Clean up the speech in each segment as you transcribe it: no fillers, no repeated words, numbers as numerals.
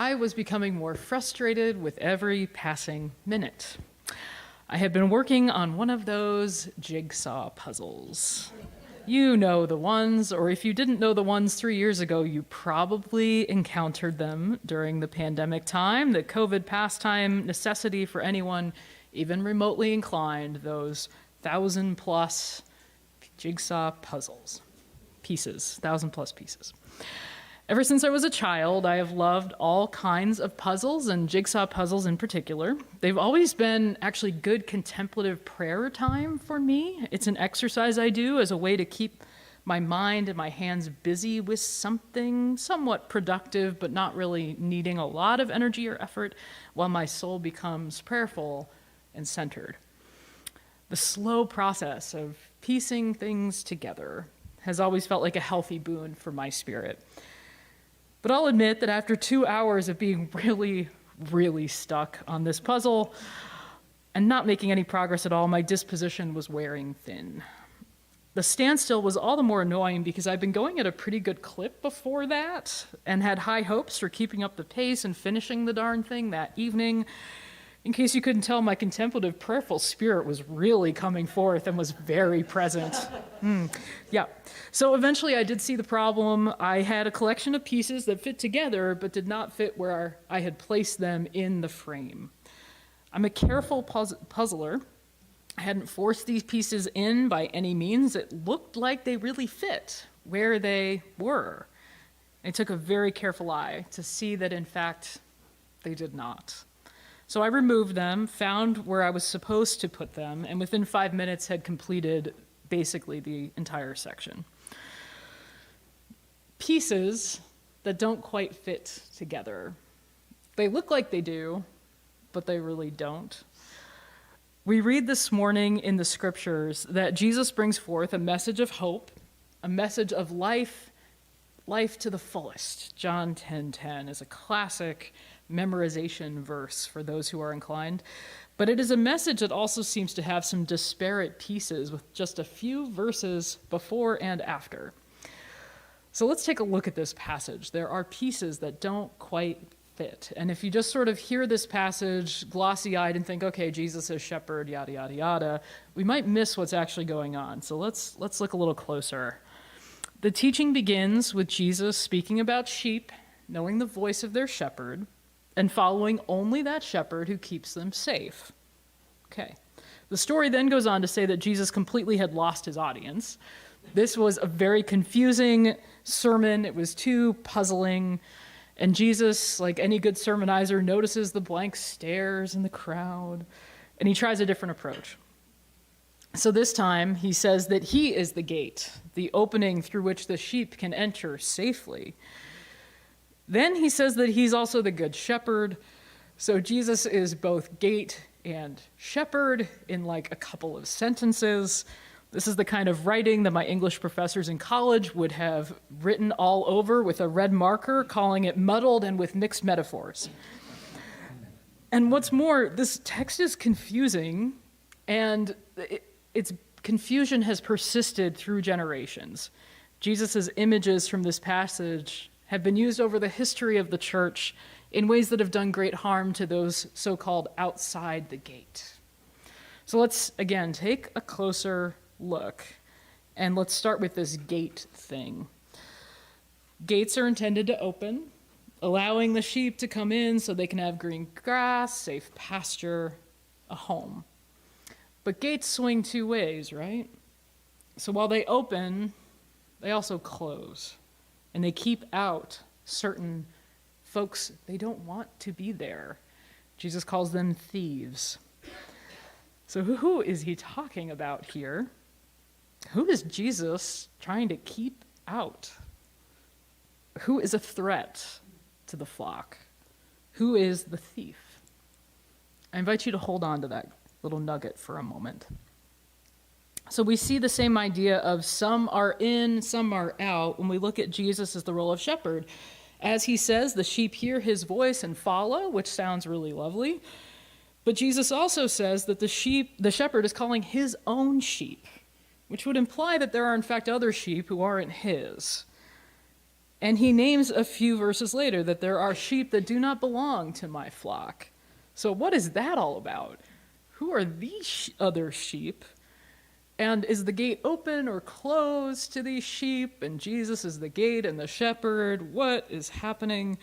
I was becoming more frustrated with every passing minute. I had been working on one of those jigsaw puzzles. You know the ones, or if you didn't know the ones 3 years ago, you probably encountered them during the pandemic time, the COVID pastime necessity for anyone even remotely inclined, those 1,000+ jigsaw puzzles, pieces, 1,000+ pieces. Ever since I was a child, I have loved all kinds of puzzles, and jigsaw puzzles in particular. They've always been actually good contemplative prayer time for me. It's an exercise I do as a way to keep my mind and my hands busy with something somewhat productive, but not really needing a lot of energy or effort, while my soul becomes prayerful and centered. The slow process of piecing things together has always felt like a healthy boon for my spirit. But I'll admit that after 2 hours of being really stuck on this puzzle and not making any progress at all, my disposition was wearing thin. The standstill was all the more annoying because I'd been going at a pretty good clip before that and had high hopes for keeping up the pace and finishing the darn thing that evening. In case you couldn't tell, my contemplative, prayerful spirit was really coming forth and was very present. Yeah. So eventually I did see the problem. I had a collection of pieces that fit together, but did not fit where I had placed them in the frame. I'm a careful puzzler. I hadn't forced these pieces in by any means. It looked like they really fit where they were. It took a very careful eye to see that, in fact, they did not. So I removed them, found where I was supposed to put them, and within 5 minutes had completed basically the entire section. Pieces that don't quite fit together. They look like they do, but they really don't. We read this morning in the scriptures that Jesus brings forth a message of hope, a message of life to the fullest. John 10:10 is a classic memorization verse for those who are inclined, but it is a message that also seems to have some disparate pieces with just a few verses before and after. So let's take a look at this passage. There are pieces that don't quite fit, and if you just sort of hear this passage glossy-eyed and think, okay, Jesus is shepherd, yada, yada, yada, we might miss what's actually going on. So let's look a little closer. The teaching begins with Jesus speaking about sheep, knowing the voice of their shepherd, and following only that shepherd who keeps them safe. Okay. The story then goes on to say that Jesus completely had lost his audience. This was a very confusing sermon. It was too puzzling. And Jesus, like any good sermonizer, notices the blank stares in the crowd, and he tries a different approach. So this time, he says that he is the gate, the opening through which the sheep can enter safely. Then he says that he's also the good shepherd. So Jesus is both gate and shepherd in like a couple of sentences. This is the kind of writing that my English professors in college would have written all over with a red marker, calling it muddled and with mixed metaphors. And what's more, this text is confusing, and its confusion has persisted through generations. Jesus' images from this passage have been used over the history of the church in ways that have done great harm to those so-called outside the gate. So let's, again, take a closer look, and let's start with this gate thing. Gates are intended to open, allowing the sheep to come in so they can have green grass, safe pasture, a home. But gates swing two ways, right? So while they open, they also close. And they keep out certain folks they don't want to be there. Jesus calls them thieves. So who is he talking about here? Who is Jesus trying to keep out? Who is a threat to the flock? Who is the thief? I invite you to hold on to that little nugget for a moment. So we see the same idea of some are in, some are out when we look at Jesus as the role of shepherd. As he says, the sheep hear his voice and follow, which sounds really lovely. But Jesus also says that the shepherd is calling his own sheep, which would imply that there are in fact other sheep who aren't his. And he names a few verses later that there are sheep that do not belong to my flock. So what is that all about? Who are these other sheep? And is the gate open or closed to these sheep? And Jesus is the gate and the shepherd. What is happening?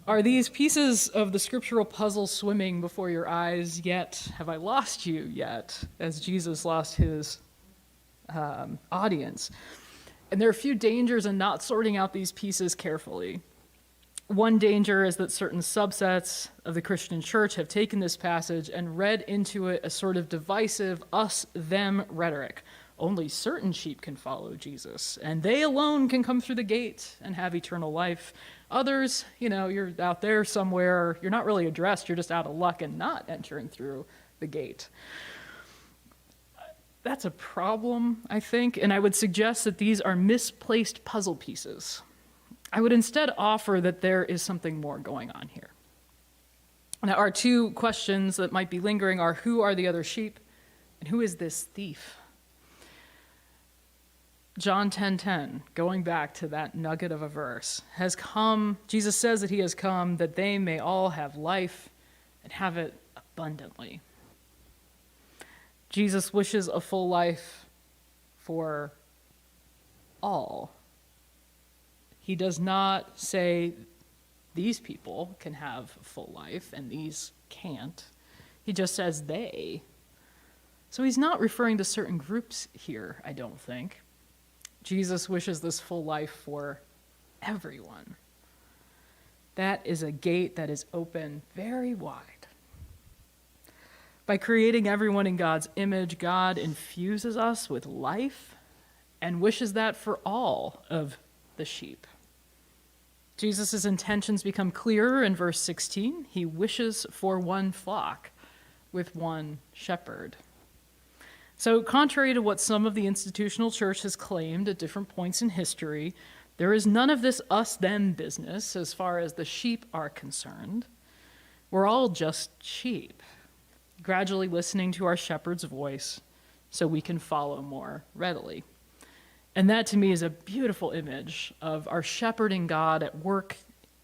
Are these pieces of the scriptural puzzle swimming before your eyes yet? Have I lost you yet? As Jesus lost his audience. And there are a few dangers in not sorting out these pieces carefully. One danger is that certain subsets of the Christian church have taken this passage and read into it a sort of divisive us-them rhetoric. Only certain sheep can follow Jesus, and they alone can come through the gate and have eternal life. Others, you're out there somewhere, you're not really addressed, you're just out of luck and not entering through the gate. That's a problem, I think, and I would suggest that these are misplaced puzzle pieces. I would instead offer that there is something more going on here. Now, our two questions that might be lingering are, who are the other sheep, and who is this thief? John 10:10, going back to that nugget of a verse, has come, Jesus says that he has come that they may all have life and have it abundantly. Jesus wishes a full life for all. He does not say these people can have full life and these can't. He just says they. So he's not referring to certain groups here, I don't think. Jesus wishes this full life for everyone. That is a gate that is open very wide. By creating everyone in God's image, God infuses us with life and wishes that for all of the sheep. Jesus' intentions become clearer in verse 16. He wishes for one flock with one shepherd. So contrary to what some of the institutional church has claimed at different points in history, there is none of this us-them business as far as the sheep are concerned. We're all just sheep, gradually listening to our shepherd's voice so we can follow more readily. And that to me is a beautiful image of our shepherding God at work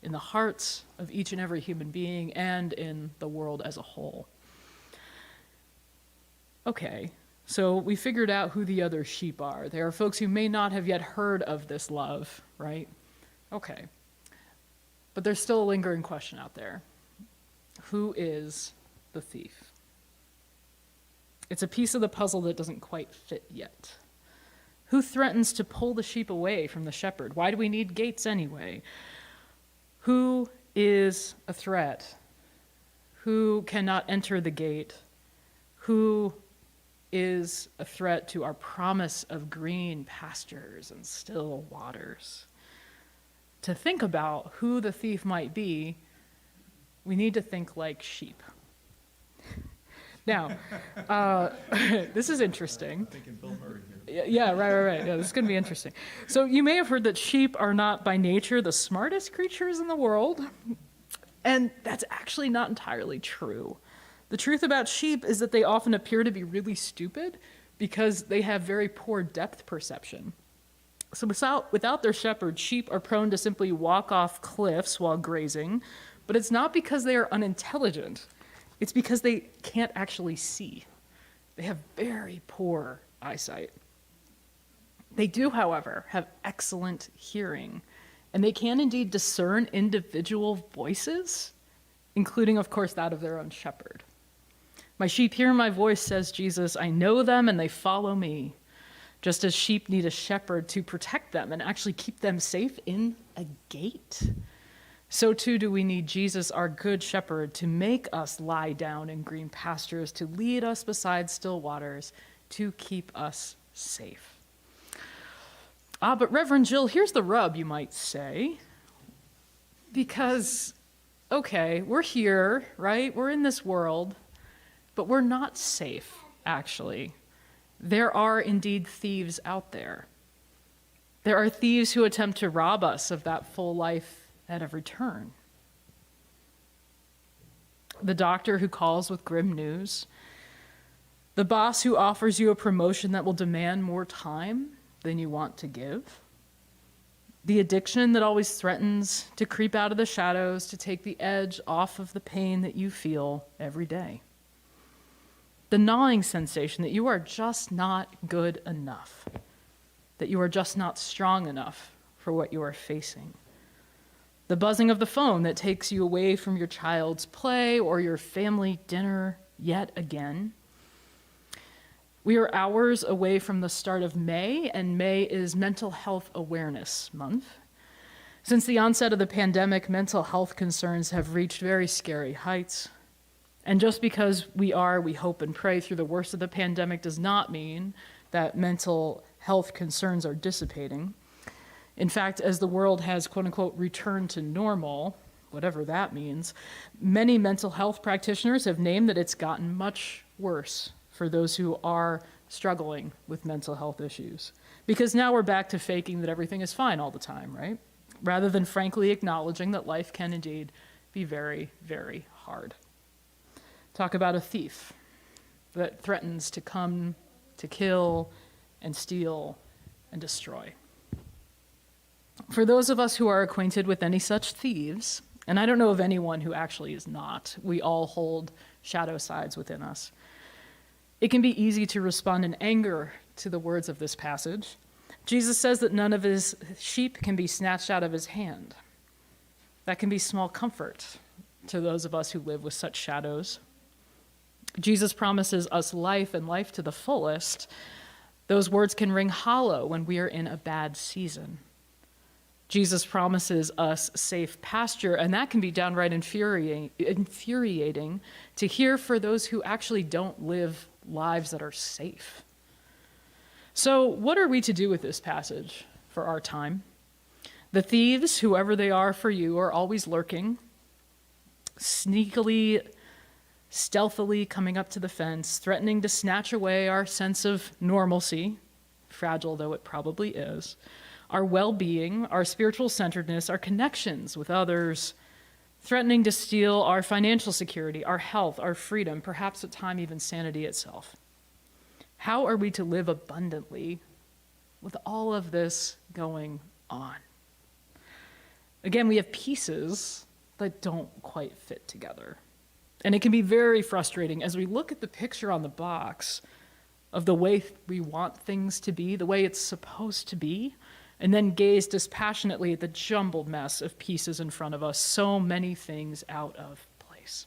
in the hearts of each and every human being and in the world as a whole. Okay, so we figured out who the other sheep are. There are folks who may not have yet heard of this love, right? Okay. But there's still a lingering question out there. Who is the thief? It's a piece of the puzzle that doesn't quite fit yet. Who threatens to pull the sheep away from the shepherd? Why do we need gates anyway? Who is a threat? Who cannot enter the gate? Who is a threat to our promise of green pastures and still waters? To think about who the thief might be, we need to think like sheep. Now, this is interesting. Thinking Bill Murray here. Yeah, right. Yeah, this is going to be interesting. So you may have heard that sheep are not by nature the smartest creatures in the world, and that's actually not entirely true. The truth about sheep is that they often appear to be really stupid because they have very poor depth perception. So without their shepherd, sheep are prone to simply walk off cliffs while grazing, but it's not because they are unintelligent. It's because they can't actually see. They have very poor eyesight. They do, however, have excellent hearing, and they can indeed discern individual voices, including, of course, that of their own shepherd. My sheep hear my voice, says Jesus. I know them and they follow me. Just as sheep need a shepherd to protect them and actually keep them safe in a gate, so too do we need Jesus, our good shepherd, to make us lie down in green pastures, to lead us beside still waters, to keep us safe. But Reverend Jill, here's the rub, you might say. Because, okay, we're here, right? We're in this world, but we're not safe, actually. There are indeed thieves out there. There are thieves who attempt to rob us of that full life at every turn. The doctor who calls with grim news, the boss who offers you a promotion that will demand more time than you want to give, The addiction that always threatens to creep out of the shadows, to take the edge off of the pain that you feel every day. The gnawing sensation that you are just not good enough, that you are just not strong enough for what you are facing. The buzzing of the phone that takes you away from your child's play or your family dinner yet again. We are hours away from the start of May, and May is Mental Health Awareness Month. Since the onset of the pandemic, mental health concerns have reached very scary heights. And just because we hope and pray through the worst of the pandemic does not mean that mental health concerns are dissipating. In fact, as the world has, quote unquote, returned to normal, whatever that means, many mental health practitioners have named that it's gotten much worse for those who are struggling with mental health issues. Because now we're back to faking that everything is fine all the time, right? Rather than frankly acknowledging that life can indeed be very, very hard. Talk about a thief that threatens to come to kill and steal and destroy. For those of us who are acquainted with any such thieves, and I don't know of anyone who actually is not, we all hold shadow sides within us. It can be easy to respond in anger to the words of this passage. Jesus says that none of his sheep can be snatched out of his hand. That can be small comfort to those of us who live with such shadows. Jesus promises us life and life to the fullest. Those words can ring hollow when we are in a bad season. Jesus promises us safe pasture, and that can be downright infuriating to hear for those who actually don't live lives that are safe. So, what are we to do with this passage for our time? The thieves, whoever they are for you, are always lurking, sneakily, stealthily coming up to the fence, threatening to snatch away our sense of normalcy, fragile though it probably is, our well-being, our spiritual centeredness, our connections with others, threatening to steal our financial security, our health, our freedom, perhaps at times even sanity itself. How are we to live abundantly with all of this going on? Again, we have pieces that don't quite fit together. And it can be very frustrating as we look at the picture on the box of the way we want things to be, the way it's supposed to be, and then gaze dispassionately at the jumbled mess of pieces in front of us, so many things out of place.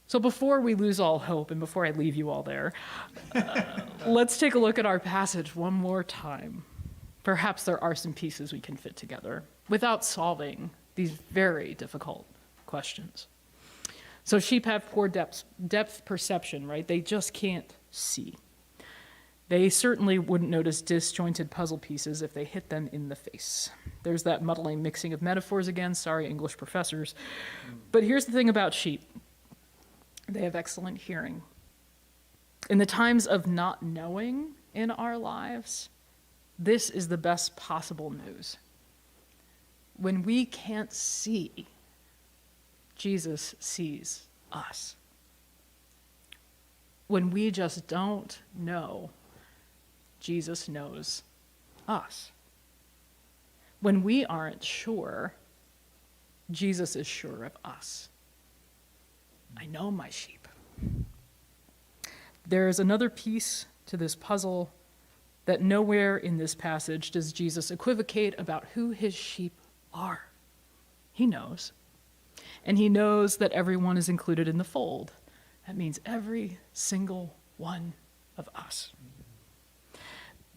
So before we lose all hope and before I leave you all there, let's take a look at our passage one more time. Perhaps there are some pieces we can fit together without solving these very difficult questions. So sheep have poor depth perception, right? They just can't see. They certainly wouldn't notice disjointed puzzle pieces if they hit them in the face. There's that muddling mixing of metaphors again. Sorry, English professors. But here's the thing about sheep. They have excellent hearing. In the times of not knowing in our lives, this is the best possible news. When we can't see, Jesus sees us. When we just don't know, Jesus knows us. When we aren't sure, Jesus is sure of us. I know my sheep. There's another piece to this puzzle that nowhere in this passage does Jesus equivocate about who his sheep are. He knows. And he knows that everyone is included in the fold. That means every single one of us.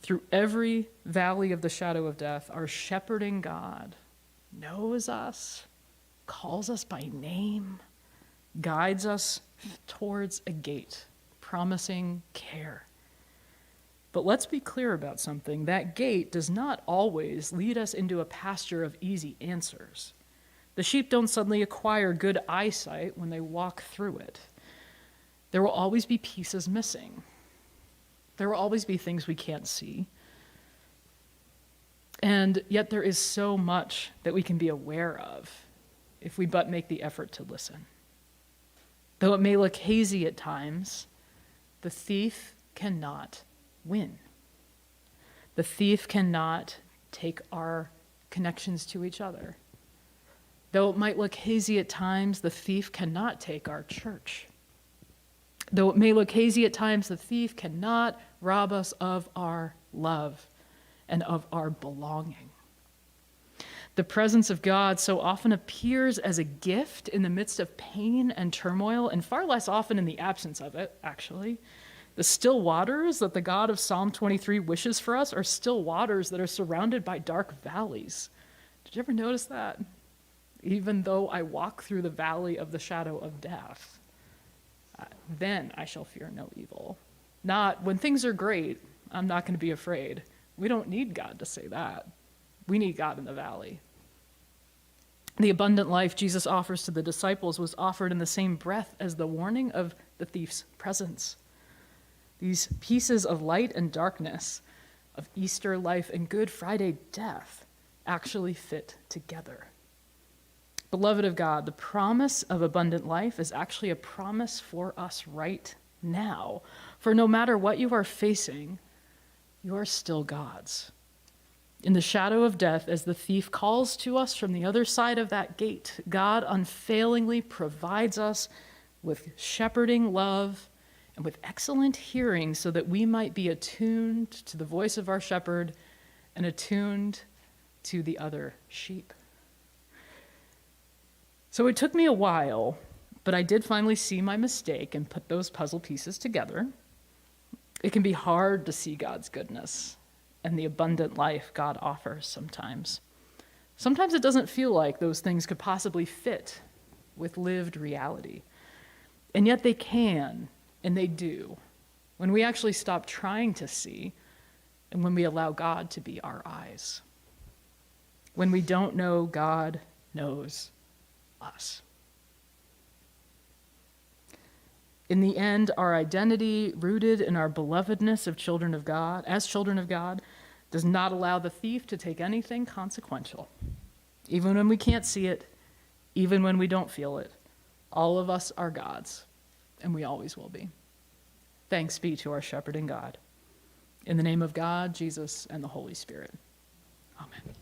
Through every valley of the shadow of death, our shepherding God knows us, calls us by name, guides us towards a gate, promising care. But let's be clear about something. That gate does not always lead us into a pasture of easy answers. The sheep don't suddenly acquire good eyesight when they walk through it. There will always be pieces missing. There will always be things we can't see. And yet there is so much that we can be aware of if we but make the effort to listen. Though it may look hazy at times, the thief cannot win. The thief cannot take our connections to each other. Though it might look hazy at times, the thief cannot take our church. Though it may look hazy at times, the thief cannot rob us of our love and of our belonging. The presence of God so often appears as a gift in the midst of pain and turmoil, and far less often in the absence of it, actually. The still waters that the God of Psalm 23 wishes for us are still waters that are surrounded by dark valleys. Did you ever notice that? Even though I walk through the valley of the shadow of death, then I shall fear no evil. Not when things are great, I'm not going to be afraid. We don't need God to say that. We need God in the valley. The abundant life Jesus offers to the disciples was offered in the same breath as the warning of the thief's presence. These pieces of light and darkness, of Easter life and Good Friday death, actually fit together. Beloved of God, the promise of abundant life is actually a promise for us right now. For no matter what you are facing, you are still God's. In the shadow of death, as the thief calls to us from the other side of that gate, God unfailingly provides us with shepherding love and with excellent hearing so that we might be attuned to the voice of our shepherd and attuned to the other sheep. So it took me a while, but I did finally see my mistake and put those puzzle pieces together. It can be hard to see God's goodness and the abundant life God offers sometimes. Sometimes it doesn't feel like those things could possibly fit with lived reality. And yet they can, and they do, when we actually stop trying to see and when we allow God to be our eyes. When we don't know, God knows us. In the end, our identity, rooted in our belovedness of children of God, as children of God, does not allow the thief to take anything consequential. Even when we can't see it, even when we don't feel it, all of us are God's, and we always will be. Thanks be to our shepherding God. In the name of God, Jesus, and the Holy Spirit. Amen.